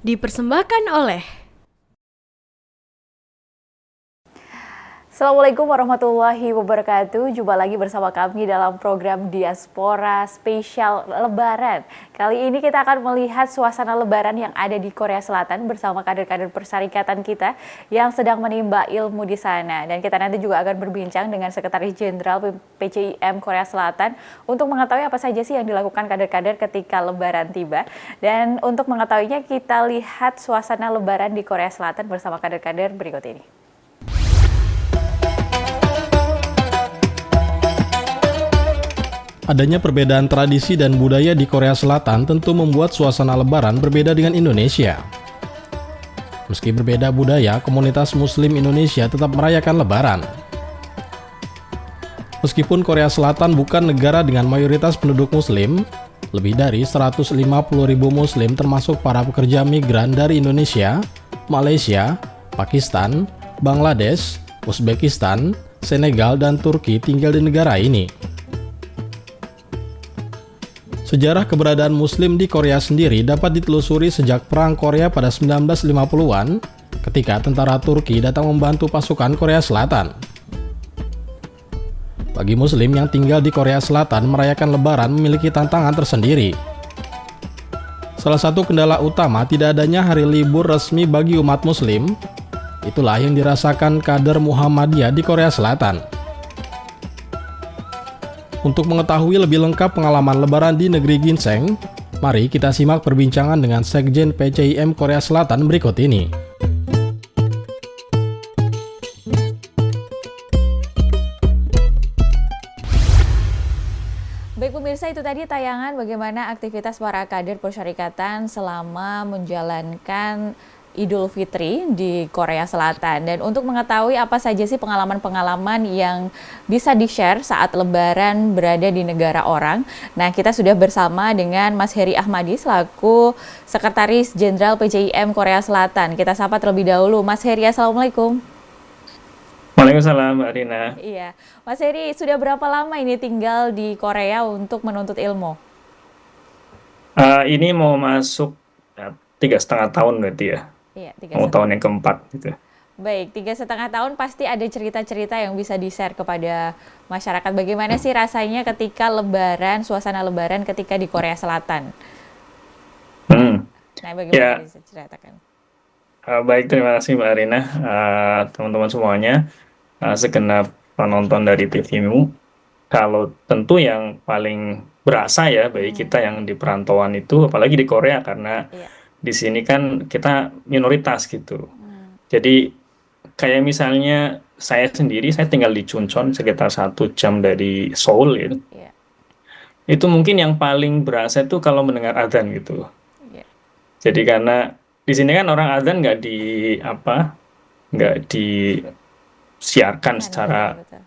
Dipersembahkan oleh Assalamualaikum warahmatullahi wabarakatuh. Jumpa lagi bersama kami dalam program Diaspora Spesial Lebaran. Kali ini kita akan melihat suasana Lebaran yang ada di Korea Selatan bersama kader-kader persyarikatan kita yang sedang menimba ilmu di sana. Dan kita nanti juga akan berbincang dengan Sekretaris Jenderal PCIM Korea Selatan untuk mengetahui apa saja sih yang dilakukan kader-kader ketika Lebaran tiba. Dan untuk mengetahuinya kita lihat suasana Lebaran di Korea Selatan bersama kader-kader berikut ini. Adanya perbedaan tradisi dan budaya di Korea Selatan tentu membuat suasana Lebaran berbeda dengan Indonesia. Meski berbeda budaya, komunitas Muslim Indonesia tetap merayakan Lebaran. Meskipun Korea Selatan bukan negara dengan mayoritas penduduk Muslim, lebih dari 150.000 Muslim termasuk para pekerja migran dari Indonesia, Malaysia, Pakistan, Bangladesh, Uzbekistan, Senegal, dan Turki tinggal di negara ini. Sejarah keberadaan Muslim di Korea sendiri dapat ditelusuri sejak Perang Korea pada 1950-an, ketika tentara Turki datang membantu pasukan Korea Selatan. Bagi Muslim yang tinggal di Korea Selatan, merayakan Lebaran memiliki tantangan tersendiri. Salah satu kendala utama tidak adanya hari libur resmi bagi umat Muslim, itulah yang dirasakan kader Muhammadiyah di Korea Selatan. Untuk mengetahui lebih lengkap pengalaman Lebaran di negeri ginseng, mari kita simak perbincangan dengan Sekjen PCIM Korea Selatan berikut ini. Baik pemirsa, itu tadi tayangan bagaimana aktivitas para kader persyarikatan selama menjalankan Idul Fitri di Korea Selatan. Dan untuk mengetahui apa saja sih pengalaman-pengalaman yang bisa di-share saat Lebaran berada di negara orang, nah kita sudah bersama dengan Mas Heri Ahmadi selaku Sekretaris Jenderal PCIM Korea Selatan. Kita sapa terlebih dahulu. Mas Heri, Assalamualaikum. Waalaikumsalam, Mbak Rina. Iya, Mas Heri, sudah berapa lama ini tinggal di Korea untuk menuntut ilmu? Ini mau masuk 3,5 tahun berarti ya. Iya, Mau tahun yang keempat gitu. Baik, 3,5 tahun pasti ada cerita-cerita yang bisa di-share kepada masyarakat. Bagaimana sih rasanya ketika Lebaran, suasana Lebaran ketika di Korea Selatan? Nah, bagaimana Ya, bisa diceritakan? baik, terima kasih Mbak Rina. Teman-teman semuanya, segenap penonton dari TVmu. Kalau tentu yang paling berasa ya bagi kita yang di perantauan itu, apalagi di Korea karena Iya. di sini kan kita minoritas gitu. Jadi kayak misalnya saya sendiri, saya tinggal di Chuncheon sekitar 1 jam dari Seoul gitu. Iya. Itu mungkin yang paling berasa itu kalau mendengar adzan gitu. Iya. Jadi karena di sini kan orang adzan nggak disiarkan Kan, secara iya,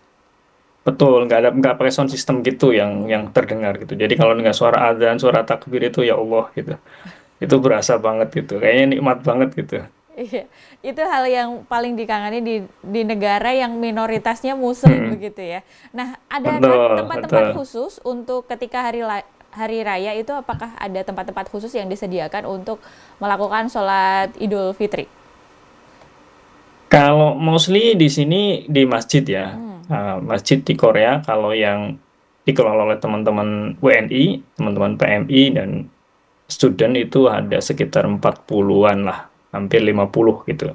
betul. betul, nggak pakai sound system gitu yang terdengar gitu. Jadi kalau dengar suara adzan, suara takbir itu ya Allah gitu. Itu berasa banget gitu. Kayaknya nikmat banget gitu. Iya, itu hal yang paling dikangeni di negara yang minoritasnya Muslim Mm, begitu ya. Nah, ada kan betul, tempat-tempat betul. khusus untuk ketika hari raya itu, apakah ada tempat-tempat khusus yang disediakan untuk melakukan sholat Idul Fitri? Kalau mostly di sini di masjid ya. Masjid di Korea kalau yang dikelola oleh teman-teman WNI, teman-teman PMI dan student itu ada sekitar 40-an lah, hampir 50 gitu.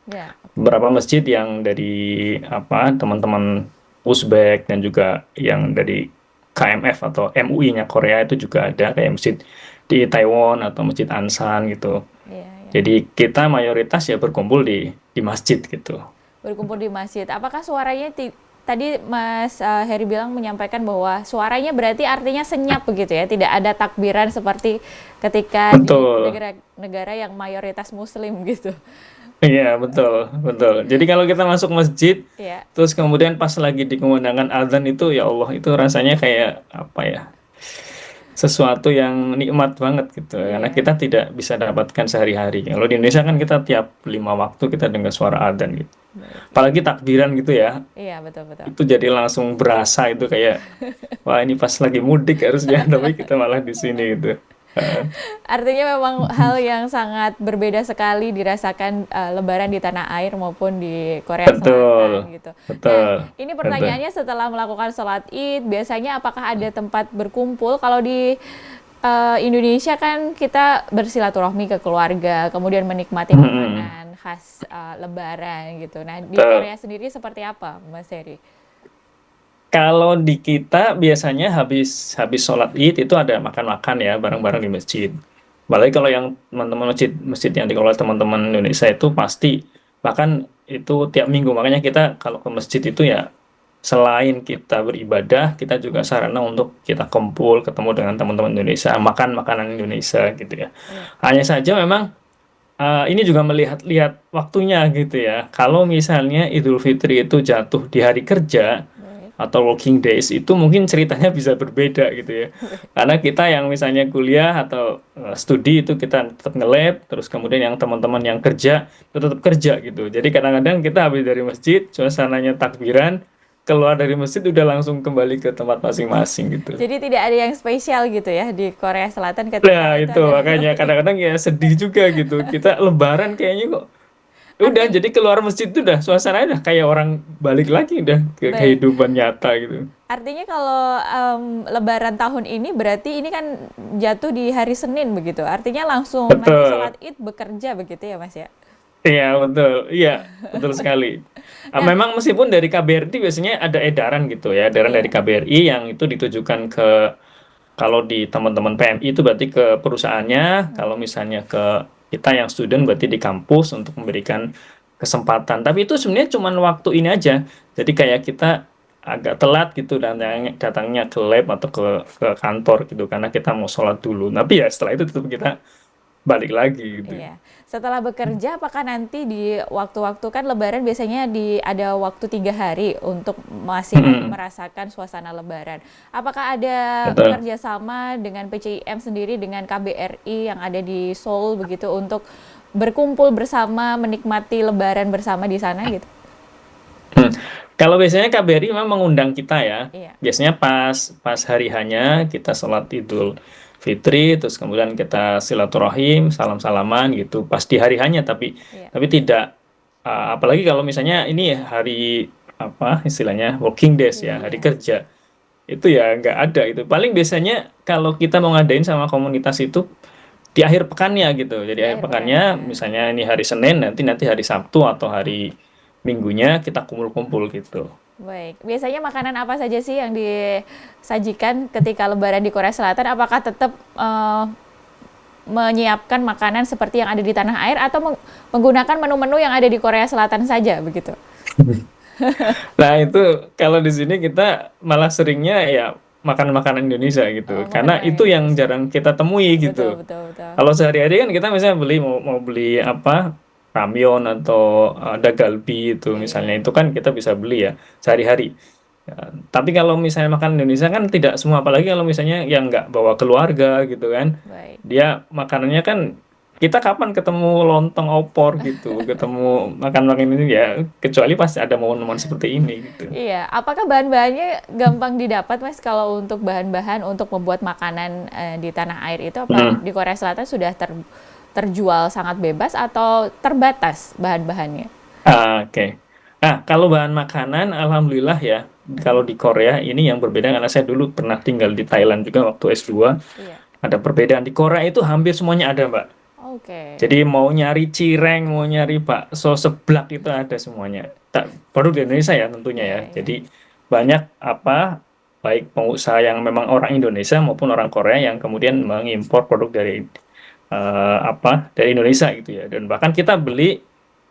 Ya, Beberapa masjid yang dari teman-teman Uzbek dan juga yang dari KMF atau MUI-nya Korea itu juga ada kayak masjid di Taiwan atau Masjid Ansan gitu. iya, iya. Jadi kita mayoritas ya berkumpul di masjid gitu. Berkumpul di masjid. Apakah suaranya tadi Mas Heri bilang menyampaikan bahwa suaranya berarti artinya senyap begitu ya, tidak ada takbiran seperti ketika di Betul. negara-negara yang mayoritas Muslim gitu. Iya, betul, betul. Jadi kalau kita masuk masjid, Ya, terus kemudian pas lagi dikumandangkan azan itu, ya Allah, itu rasanya kayak apa ya? Sesuatu yang nikmat banget gitu. Karena iya, kita tidak bisa dapatkan sehari-hari. Kalau di Indonesia kan kita tiap 5 waktu kita dengar suara azan gitu. baik. Apalagi takbiran gitu ya. Iya, betul betul. Itu jadi langsung berasa itu kayak wah ini pas lagi mudik harusnya tapi kita malah di sini gitu. Artinya memang hal yang sangat berbeda sekali dirasakan Lebaran di tanah air maupun di Korea Betul, Selatan gitu. Nah, betul, ini betul. pertanyaannya setelah melakukan sholat Id, biasanya apakah ada tempat berkumpul? Kalau di Indonesia kan kita bersilaturahmi ke keluarga, kemudian menikmati Mm-mm. makanan khas Lebaran gitu. Nah, di Betul. Korea sendiri seperti apa, Mas Heri? Kalau di kita biasanya habis habis sholat Id itu ada makan-makan ya bareng-bareng di masjid. Apalagi kalau yang teman-teman masjid yang dikelola teman-teman Indonesia itu pasti bahkan itu tiap minggu. Makanya kita kalau ke masjid itu ya selain kita beribadah, kita juga sarana untuk kita kumpul, ketemu dengan teman-teman Indonesia, makan makanan Indonesia gitu ya. Iya. Hanya saja memang ini juga melihat-lihat waktunya gitu ya. Kalau misalnya Idul Fitri itu jatuh di hari kerja Baik. atau working days itu mungkin ceritanya bisa berbeda gitu ya. Karena kita yang misalnya kuliah atau studi itu kita tetap nge-lab, terus kemudian yang teman-teman yang kerja itu tetap kerja gitu. Jadi kadang-kadang kita habis dari masjid, suasananya takbiran, keluar dari masjid udah langsung kembali ke tempat masing-masing gitu. Jadi tidak ada yang spesial gitu ya di Korea Selatan ketika Nah, itu itu adalah makanya kadang-kadang ya sedih juga gitu. Kita lebaran kayaknya kok udah arti jadi keluar masjid itu udah suasananya udah kayak orang balik lagi udah ke baik. kehidupan nyata gitu. Artinya kalau Lebaran tahun ini berarti ini kan jatuh di hari Senin begitu. Artinya langsung nanti Betul. sholat Id bekerja begitu ya Mas ya. Iya, betul. Iya, betul sekali. Nah, Memang meskipun dari KBRI biasanya ada edaran gitu ya, edaran dari iya. KBRI yang itu ditujukan ke kalau di teman-teman PMI itu berarti ke perusahaannya, kalau misalnya ke kita yang student berarti di kampus untuk memberikan kesempatan. Tapi itu sebenarnya cuma waktu ini aja. Jadi kayak kita agak telat gitu dan datangnya ke lab atau ke kantor gitu karena kita mau sholat dulu. Tapi ya setelah itu tetap kita balik lagi gitu. Iya. Setelah bekerja, apakah nanti di waktu-waktu kan Lebaran biasanya ada waktu 3 hari untuk masih Mm-mm. merasakan suasana Lebaran. Apakah ada Betul. kerjasama dengan PCIM sendiri dengan KBRI yang ada di Seoul begitu untuk berkumpul bersama menikmati Lebaran bersama di sana gitu? Hmm. Kalau biasanya KBRI memang mengundang kita ya. Iya, Biasanya pas pas hari hanya kita sholat Idul Fitri, terus kemudian kita silaturahim, salam-salaman gitu. Pas di hari hanya iya. tapi tidak apalagi kalau misalnya ini hari apa istilahnya working days ya, hari Iya. kerja. Itu ya nggak ada itu. Paling biasanya kalau kita mau ngadain sama komunitas itu di akhir pekannya gitu. Jadi Di akhir akhir pekannya pekannya. misalnya ini hari Senin, nanti hari Sabtu atau hari Minggunya kita kumpul-kumpul gitu. Baik, biasanya makanan apa saja sih yang disajikan ketika Lebaran di Korea Selatan? Apakah tetap menyiapkan makanan seperti yang ada di tanah air atau menggunakan menu-menu yang ada di Korea Selatan saja begitu? Nah, itu kalau di sini kita malah seringnya ya makan makanan Indonesia gitu. Oh, Karena makanan itu yang Indonesia. jarang kita temui Betul, gitu. betul, betul. Kalau sehari-hari kan kita misalnya mau beli apa ramyeon atau ada galbi itu misalnya Iya, itu kan kita bisa beli ya sehari-hari. Ya, tapi kalau misalnya makan Indonesia kan tidak semua apalagi kalau misalnya yang nggak bawa keluarga gitu kan. baik. Dia makanannya kan kita kapan ketemu lontong opor gitu, ketemu makan-makan ini ya kecuali pasti ada momen-momen seperti ini gitu. Iya, apakah bahan-bahannya gampang didapat, Mas, kalau untuk bahan-bahan untuk membuat makanan di tanah air itu apa Hmm. di Korea Selatan sudah terjual sangat bebas atau terbatas bahan-bahannya? Oke. Nah, kalau bahan makanan, alhamdulillah ya, kalau di Korea ini yang berbeda karena saya dulu pernah tinggal di Thailand juga waktu S2, Iya. ada perbedaan. Di Korea itu hampir semuanya ada, Mbak. Oke. Jadi mau nyari cireng, mau nyari bakso seblak itu ada semuanya. Tak produk di Indonesia ya tentunya ya. Iya, iya. Jadi banyak apa baik pengusaha yang memang orang Indonesia maupun orang Korea yang kemudian mengimpor produk dari dari Indonesia gitu ya. Dan bahkan kita beli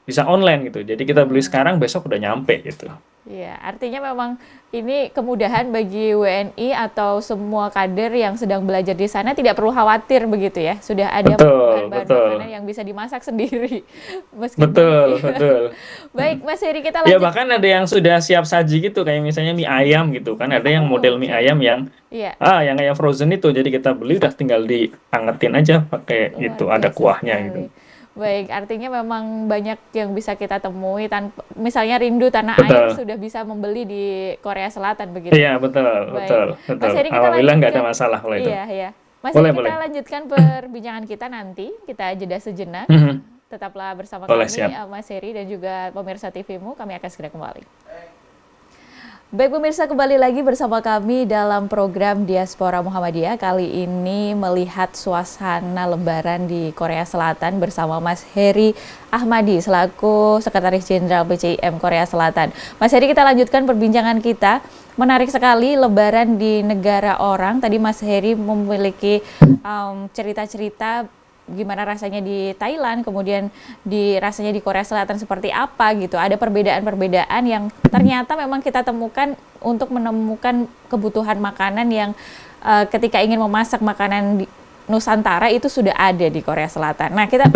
bisa online gitu. Jadi kita beli sekarang besok udah nyampe gitu. Iya, artinya memang ini kemudahan bagi WNI atau semua kader yang sedang belajar di sana tidak perlu khawatir begitu ya. Sudah ada Betul, bahan-bahan makanan betul. yang bisa dimasak sendiri. Meskipun Betul, betul. baik, Mas Heri kita Ya lanjut. bahkan ada yang sudah siap saji gitu kayak misalnya mie ayam gitu kan. Ada yang Oh, model mie oke. ayam yang Iya, yang kayak frozen itu. Jadi kita beli udah tinggal diangetin aja pakai luar itu ada biasa kuahnya gitu. sekali. Baik, artinya memang banyak yang bisa kita temui tanpa misalnya rindu tanah air Betul. sudah bisa membeli di Korea Selatan begitu. Iya, betul, betul, Baik. Mas betul. Heri kita Alhamdulillah lanjut nggak ke ada masalah kalau itu. iya, iya. Mas Boleh, Heri, kita boleh. lanjutkan perbincangan kita nanti. Kita jeda sejenak. Mhm. Tetaplah bersama Boleh, kami, siap. Mas Heri dan juga pemirsa TVmu. Kami akan segera kembali. Baik pemirsa, kembali lagi bersama kami dalam program Diaspora Muhammadiyah. Kali ini melihat suasana lebaran di Korea Selatan bersama Mas Heri Ahmadi selaku Sekretaris Jenderal PCIM Korea Selatan. Mas Heri, kita lanjutkan perbincangan kita. Menarik sekali lebaran di negara orang. Tadi Mas Heri memiliki cerita-cerita gimana rasanya di Thailand, kemudian rasanya di Korea Selatan seperti apa gitu. Ada perbedaan-perbedaan yang ternyata memang kita temukan untuk menemukan kebutuhan makanan yang ketika ingin memasak makanan di Nusantara itu sudah ada di Korea Selatan. Nah, kita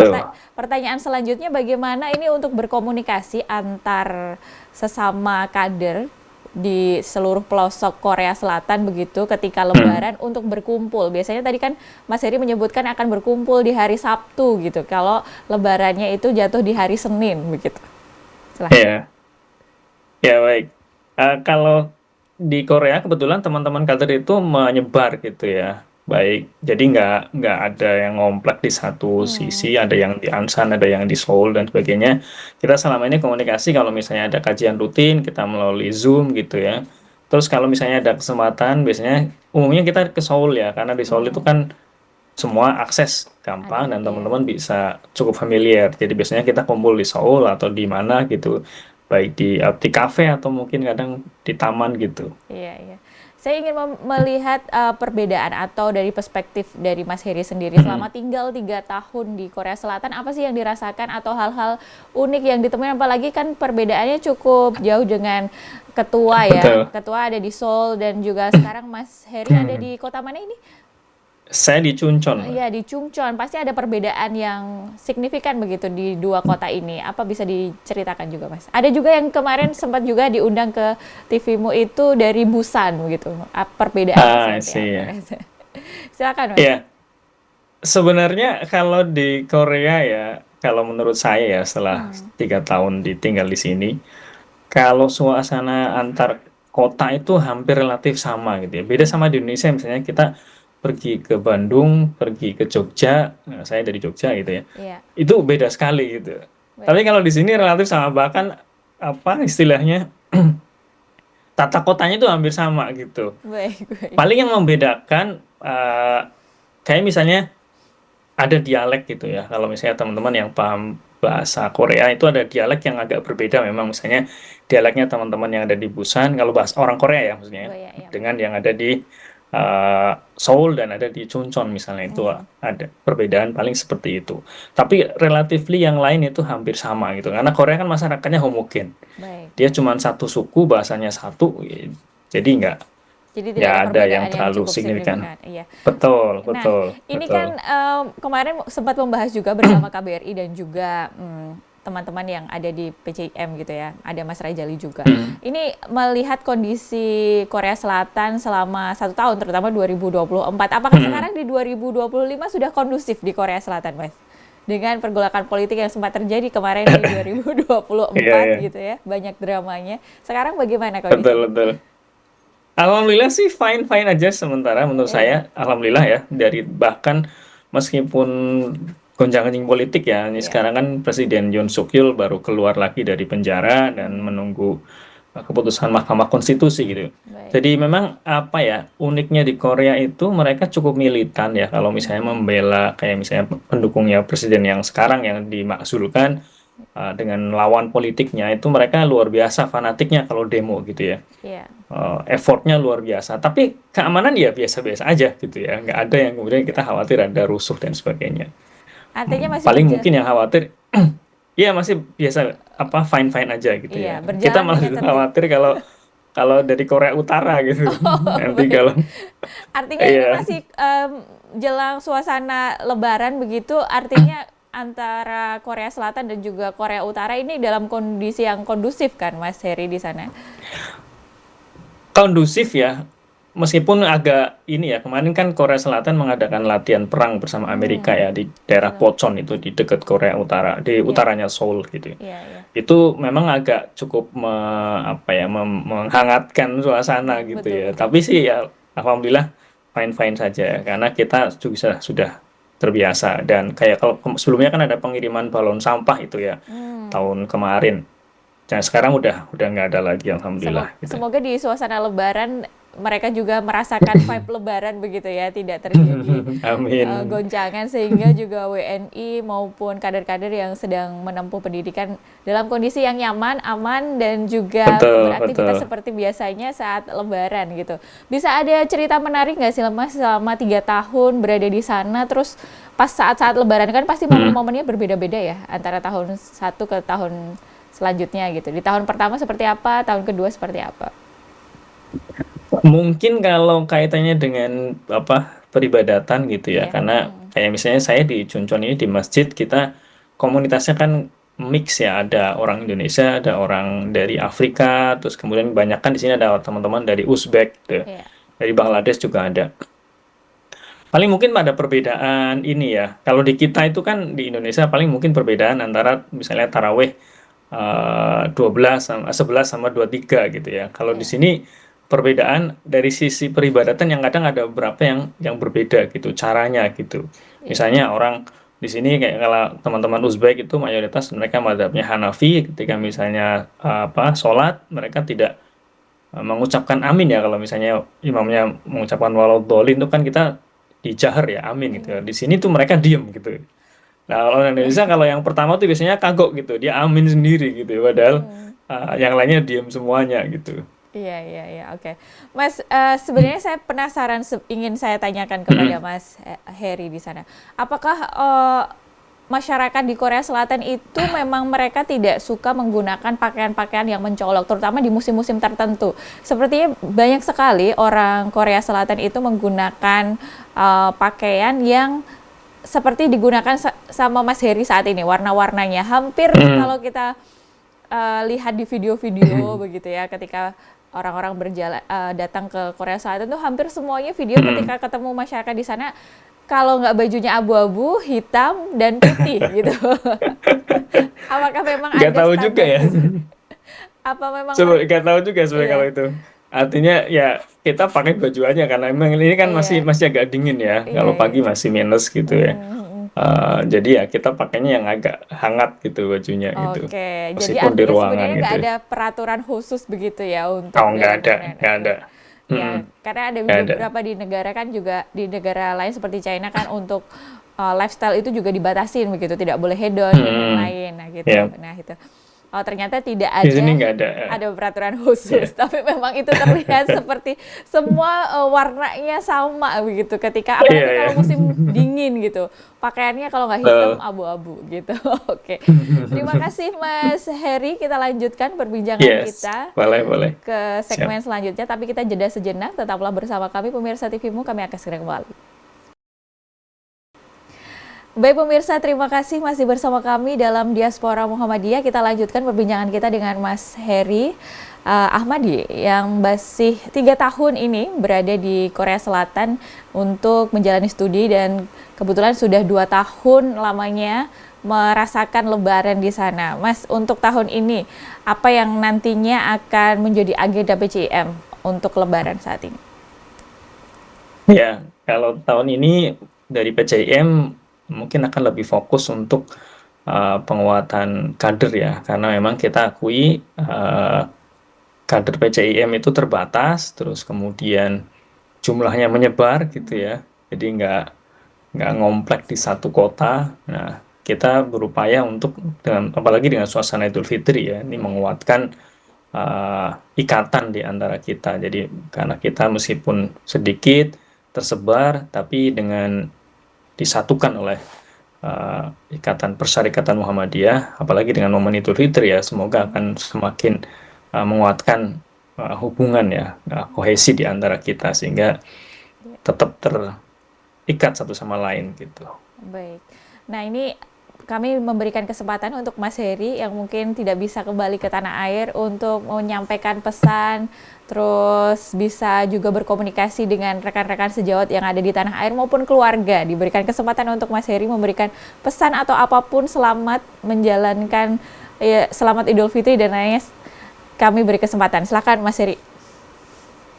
pertanyaan selanjutnya, bagaimana ini untuk berkomunikasi antar sesama kader di seluruh pelosok Korea Selatan begitu ketika lebaran untuk berkumpul. Biasanya tadi kan Mas Heri menyebutkan akan berkumpul di hari Sabtu gitu. Kalau lebarannya itu jatuh di hari Senin begitu. Silahkan. Ya baik. Kalau di Korea kebetulan teman-teman kader itu menyebar gitu ya. Baik, jadi nggak ada yang ngomplek di satu sisi, ada yang di Ansan, ada yang di Seoul dan sebagainya. Kita selama ini komunikasi kalau misalnya ada kajian rutin, kita melalui Zoom gitu ya. Terus kalau misalnya ada kesempatan, biasanya umumnya kita ke Seoul ya, karena di Seoul itu kan semua akses gampang dan teman-teman bisa cukup familiar. Jadi biasanya kita kumpul di Seoul atau di mana gitu, baik di kafe atau mungkin kadang di taman gitu. Iya, iya. Saya ingin melihat perbedaan atau dari perspektif dari Mas Heri sendiri selama tinggal 3 tahun di Korea Selatan, apa sih yang dirasakan atau hal-hal unik yang ditemui, apalagi kan perbedaannya cukup jauh dengan ketua ya. Betul. Ketua ada di Seoul dan juga sekarang Mas Heri ada di kota mana ini? Saya di Chuncheon. Iya, di Chungcheon. Pasti ada perbedaan yang signifikan begitu di dua kota ini. Apa bisa diceritakan juga, Mas? Ada juga yang kemarin sempat juga diundang ke TVmu itu dari Busan begitu. Perbedaan seperti apa? Silakan, Mas. Iya. Sebenarnya kalau di Korea ya, kalau menurut saya ya setelah 3 tahun ditinggal di sini, kalau suasana antar kota itu hampir relatif sama gitu ya. Beda sama di Indonesia, misalnya kita pergi ke Bandung, pergi ke Jogja, nah, saya dari Jogja gitu ya. Iya. Itu beda sekali gitu. Baik. Tapi kalau di sini relatif sama, bahkan apa istilahnya tata kotanya itu hampir sama gitu. Baik, baik. Paling yang membedakan kayak misalnya ada dialek gitu ya. Kalau misalnya teman-teman yang paham bahasa Korea itu ada dialek yang agak berbeda memang, misalnya dialeknya teman-teman yang ada di Busan kalau bahasa orang Korea ya maksudnya, Oh, iya, iya. dengan yang ada di Seoul dan ada di Chuncheon misalnya, itu ada perbedaan paling seperti itu. Tapi relatively yang lain itu hampir sama gitu, karena Korea kan masyarakatnya homogen. Baik. Dia cuma satu suku, bahasanya satu, jadi nggak Jadi tidak ada ada perbedaan yang yang terlalu cukup signifikan. Iya. Betul, Nah, betul, ini betul. kan kemarin sempat membahas juga bersama KBRI dan juga teman-teman yang ada di PCIM gitu ya, ada Mas Rajali juga. Ini melihat kondisi Korea Selatan selama 1 tahun, terutama 2024. Apakah sekarang di 2025 sudah kondusif di Korea Selatan, Mas? Dengan pergolakan politik yang sempat terjadi kemarin di 2024 Iya. gitu ya, banyak dramanya. Sekarang bagaimana kondisi? Betul, betul. Alhamdulillah sih fine-fine aja sementara menurut saya. Alhamdulillah ya, dari bahkan meskipun gonjang-ganjing politik ya, ini sekarang kan Presiden Yoon Suk Yeol baru keluar lagi dari penjara dan menunggu keputusan Mahkamah Konstitusi gitu. Baik. Jadi memang apa ya, uniknya di Korea itu mereka cukup militan ya, kalau misalnya membela kayak misalnya pendukungnya presiden yang sekarang yang dimakzulkan, dengan lawan politiknya itu mereka luar biasa fanatiknya kalau demo gitu ya. Iya. Effortnya luar biasa, tapi keamanan ya biasa-biasa aja gitu ya, nggak ada yang kemudian kita khawatir ada rusuh dan sebagainya. Artinya masih Paling mungkin yang khawatir ya masih biasa, apa, fine-fine aja gitu Iya, ya. berjalan Kita malah dengan tertib. khawatir kalau kalau dari Korea Utara gitu. Nanti baik. kalau Artinya ini iya. masih jelang suasana Lebaran begitu, artinya antara Korea Selatan dan juga Korea Utara ini dalam kondisi yang kondusif kan, Mas Heri di sana? Kondusif ya, meskipun agak ini ya, kemarin kan Korea Selatan mengadakan latihan perang bersama Amerika ya di daerah Pocheon itu di dekat Korea Utara, di utaranya Seoul gitu. Iya, iya. Itu memang agak cukup menghangatkan suasana gitu Betul, ya. betul. Tapi sih ya alhamdulillah fine-fine saja karena kita juga sudah terbiasa dan kayak kalau sebelumnya kan ada pengiriman balon sampah itu ya tahun kemarin. Dan sekarang udah nggak ada lagi alhamdulillah gitu. Semoga di suasana Lebaran mereka juga merasakan vibe Lebaran begitu ya, tidak terjadi Amin. goncangan sehingga juga WNI maupun kader-kader yang sedang menempuh pendidikan dalam kondisi yang nyaman, aman dan juga Betul, beraktivitas betul. seperti biasanya saat Lebaran gitu. Bisa ada cerita menarik nggak sih Mas selama 3 tahun berada di sana, terus pas saat-saat Lebaran kan pasti momen-momennya berbeda-beda ya antara tahun satu ke tahun selanjutnya gitu. Di tahun pertama seperti apa, tahun kedua seperti apa? Mungkin kalau kaitannya dengan apa peribadatan gitu ya, Iya. karena kayak misalnya saya di Chuncheon ini di masjid kita komunitasnya kan mix ya, ada orang Indonesia, ada orang dari Afrika, terus kemudian banyak kan di sini ada teman-teman dari Uzbek gitu, Iya. dari Bangladesh juga ada. Paling mungkin pada perbedaan ini ya, kalau di kita itu kan di Indonesia paling mungkin perbedaan antara misalnya taraweh 12 sama 11 sama 23 gitu ya. Kalau di Iya. sini perbedaan dari sisi peribadatan yang kadang ada beberapa yang berbeda gitu caranya gitu. Iya. Misalnya orang di sini kayak kalau teman-teman Uzbek itu mayoritas mereka mazhabnya Hanafi, ketika misalnya apa sholat mereka tidak mengucapkan amin ya, kalau misalnya imamnya mengucapkan waladhdallin itu kan kita dijahar ya amin gitu ya. Di sini tuh mereka diem gitu. Nah, kalau orang Indonesia kalau yang pertama tuh biasanya kagok gitu, dia amin sendiri gitu, padahal yang lainnya diem semuanya gitu. Iya, iya, iya, oke. Mas, sebenarnya saya penasaran, ingin saya tanyakan kepada Mas Heri di sana. Apakah masyarakat di Korea Selatan itu memang mereka tidak suka menggunakan pakaian-pakaian yang mencolok, terutama di musim-musim tertentu? Sepertinya banyak sekali orang Korea Selatan itu menggunakan pakaian yang seperti digunakan sama Mas Heri saat ini, warna-warnanya. Hampir kalau kita lihat di video-video begitu ya, ketika orang-orang berjalan datang ke Korea Selatan tuh hampir semuanya video ketika ketemu masyarakat di sana kalau nggak bajunya abu-abu, hitam dan putih gitu. Apakah memang Nggak ada tahu juga ya. standar? Apa memang Coba nggak tahu juga sebenarnya iya, kalau itu. Artinya ya kita pakai baju aja karena emang ini kan masih iya, masih agak dingin ya. iya, Kalau iya. pagi masih minus gitu ya. Jadi ya kita pakainya yang agak hangat gitu bajunya gitu. Oke, jadi Meskipun di artinya ruangan sebenarnya nggak gitu. ada peraturan khusus begitu ya untuk Oh nggak dalam ada, pakaian. nggak ada. Oke. Mm-mm, Ya, karena ada nggak ada. beberapa di negara kan juga di negara lain seperti China kan untuk lifestyle itu juga dibatasin begitu, tidak boleh hedon dan yang Hmm, lain. Nah, gitu. ya Nah, itu. Oh, ternyata tidak di sini ada nggak ada. peraturan khusus, Ya. tapi memang itu terlihat seperti semua warnanya sama begitu ketika Iya apalagi ya. kalau musim dingin gitu. Pakaiannya kalau nggak hitam Betul. abu-abu gitu. Oke. Terima kasih Mas Heri, kita lanjutkan perbincangan Yes, kita boleh boleh. ke Siap. segmen selanjutnya, tapi kita jeda sejenak, tetaplah bersama kami pemirsa TVmu, kami akan segera kembali. Baik pemirsa, terima kasih masih bersama kami dalam Diaspora Muhammadiyah. Kita lanjutkan perbincangan kita dengan Mas Heri Ahmadi yang masih 3 tahun ini berada di Korea Selatan untuk menjalani studi dan kebetulan sudah 2 tahun lamanya merasakan Lebaran di sana. Mas, untuk tahun ini apa yang nantinya akan menjadi agenda PCIM untuk Lebaran saat ini? Ya, kalau tahun ini dari PCIM mungkin akan lebih fokus untuk penguatan kader ya, karena memang kita akui kader PCIM itu terbatas, terus kemudian jumlahnya menyebar gitu ya, jadi nggak ngomplek di satu kota. Nah, kita berupaya untuk apalagi dengan suasana Idul Fitri ya, ini menguatkan ikatan di antara kita. Jadi karena kita meskipun sedikit tersebar, tapi dengan disatukan oleh ikatan persyarikatan Muhammadiyah, apalagi dengan momen Idul Fitri ya, semoga akan semakin menguatkan hubungan ya, kohesi di antara kita sehingga tetap terikat satu sama lain gitu. Baik. Nah, ini kami memberikan kesempatan untuk Mas Heri yang mungkin tidak bisa kembali ke tanah air untuk menyampaikan pesan, terus bisa juga berkomunikasi dengan rekan-rekan sejawat yang ada di tanah air maupun keluarga. Diberikan kesempatan untuk Mas Heri memberikan pesan atau apapun selamat menjalankan selamat Idul Fitri dan lainnya. Kami beri kesempatan. Silakan Mas Heri.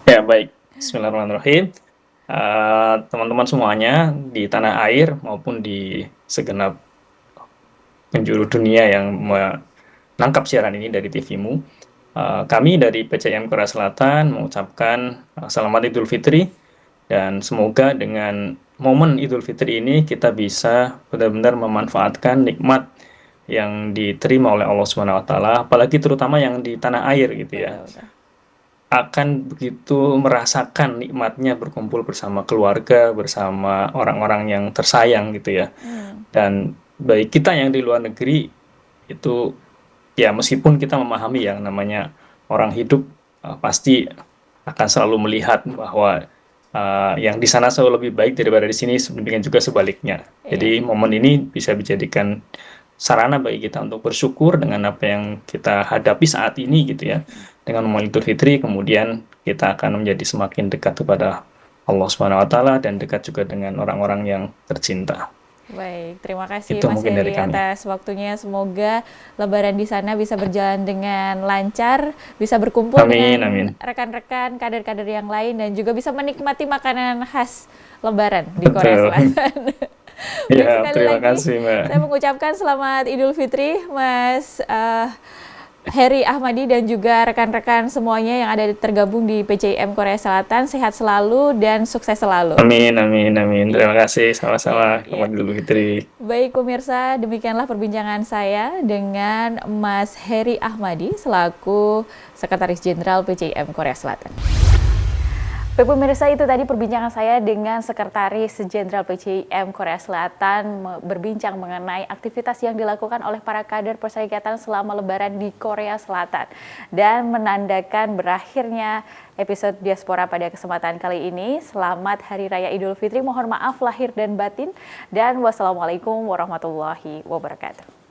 Ya, baik. Bismillahirrahmanirrahim. teman-teman semuanya di tanah air maupun di segenap penjuru dunia yang menangkap siaran ini dari TV-mu. Kami dari PCM Korea Selatan mengucapkan selamat Idul Fitri dan semoga dengan momen Idul Fitri ini kita bisa benar-benar memanfaatkan nikmat yang diterima oleh Allah Subhanahu wa taala, apalagi terutama yang di tanah air gitu ya. Betul. Akan begitu merasakan nikmatnya berkumpul bersama keluarga, bersama orang-orang yang tersayang gitu ya. Dan bagi kita yang di luar negeri itu ya meskipun kita memahami yang namanya orang hidup pasti akan selalu melihat bahwa yang di sana selalu lebih baik daripada di sini, demikian juga sebaliknya. Jadi Iya. momen ini bisa dijadikan sarana bagi kita untuk bersyukur dengan apa yang kita hadapi saat ini gitu ya. Dengan momen Idul Fitri kemudian kita akan menjadi semakin dekat kepada Allah Subhanahu wa taala dan dekat juga dengan orang-orang yang tercinta. Baik, terima kasih Itu Mas mungkin dari Heri kami. atas waktunya. Semoga Lebaran di sana bisa berjalan dengan lancar, bisa berkumpul Amin, dengan amin. rekan-rekan, kader-kader yang lain, dan juga bisa menikmati makanan khas Lebaran di Korea Betul. Selatan. Baik, Ya, sekali terima lagi kasih, Mbak. saya mengucapkan selamat Idul Fitri, Mas Heri Ahmadi dan juga rekan-rekan semuanya yang ada tergabung di PCIM Korea Selatan. Sehat selalu dan sukses selalu. Amin, amin, amin. Iya, Terima kasih, iya, sama-sama. iya. Selamat Idul Fitri. Baik pemirsa, demikianlah perbincangan saya dengan Mas Heri Ahmadi selaku Sekretaris Jenderal PCIM Korea Selatan. Baik pemirsa, itu tadi perbincangan saya dengan Sekretaris Jenderal PCIM Korea Selatan berbincang mengenai aktivitas yang dilakukan oleh para kader perserikatan selama Lebaran di Korea Selatan dan menandakan berakhirnya episode Diaspora pada kesempatan kali ini. Selamat Hari Raya Idul Fitri, mohon maaf lahir dan batin, dan wassalamualaikum warahmatullahi wabarakatuh.